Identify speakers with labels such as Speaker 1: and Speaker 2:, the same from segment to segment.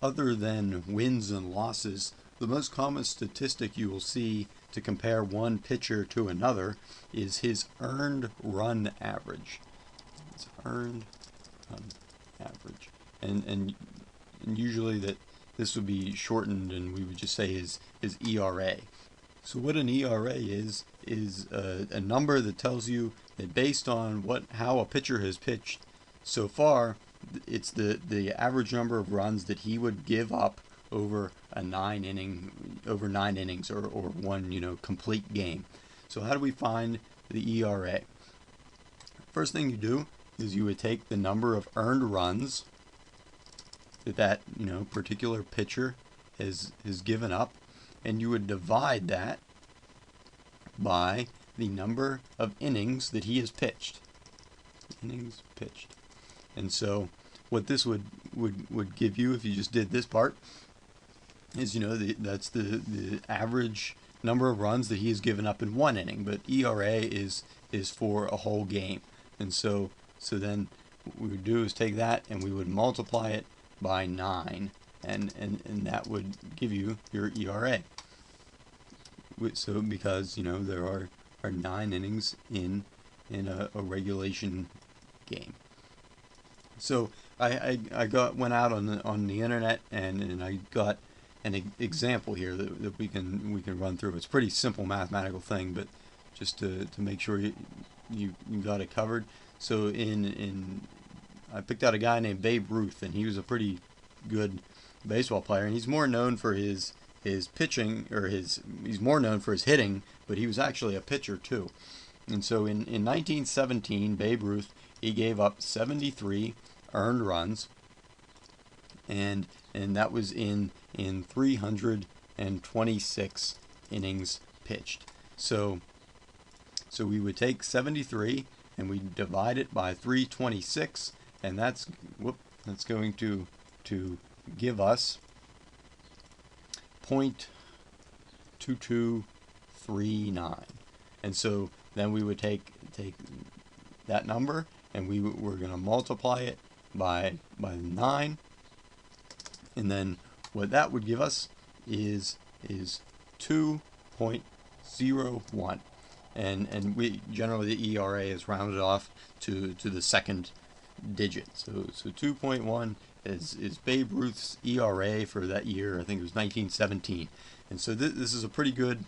Speaker 1: other than wins and losses, the most common statistic you will see to compare one pitcher to another is his earned run average. It's earned run average. And usually this would be shortened and we would just say his ERA. So what an ERA is a number that tells you that based on how a pitcher has pitched so far, it's the average number of runs that he would give up over nine innings or one complete game. So how do we find the ERA? First thing you do is you would take the number of earned runs that particular pitcher has given up, and you would divide that by the number of innings that he has pitched. Innings pitched. And so what this would give you if you just did this part is that's the average number of runs that he has given up in one inning, but ERA is for a whole game. And so then what we would do is take that and we would multiply it by 9, and that would give you your ERA. So because there are 9 innings in a regulation game. So I went out on the internet and I got an example here that we can run through. It's a pretty simple mathematical thing, but just to make sure you got it covered. So I picked out a guy named Babe Ruth, and he was a pretty good baseball player, and he's more known for his pitching, or he's more known for his hitting, but he was actually a pitcher too. And so in 1917, Babe Ruth, he gave up 73 earned runs, and that was in 326 innings pitched. So we would take 73 and we divide it by 326, and that's going to give us 0.2239. And so then we would take that number and we're going to multiply it by 9, and then what that would give us is 2.01. And we generally the ERA is rounded off to the second digit. So 2.1 is Babe Ruth's ERA for that year. I think it was 1917. And so this is a pretty good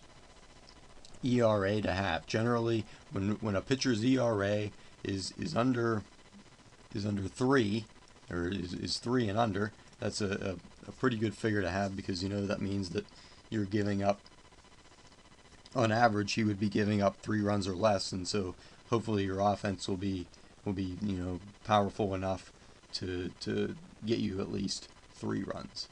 Speaker 1: ERA to have. Generally, when a pitcher's ERA is under 3, or is 3 and under, that's a pretty good figure to have, because that means that you're giving up, on average, he would be giving up 3 runs or less, and so hopefully your offense will be powerful enough to get you at least 3 runs.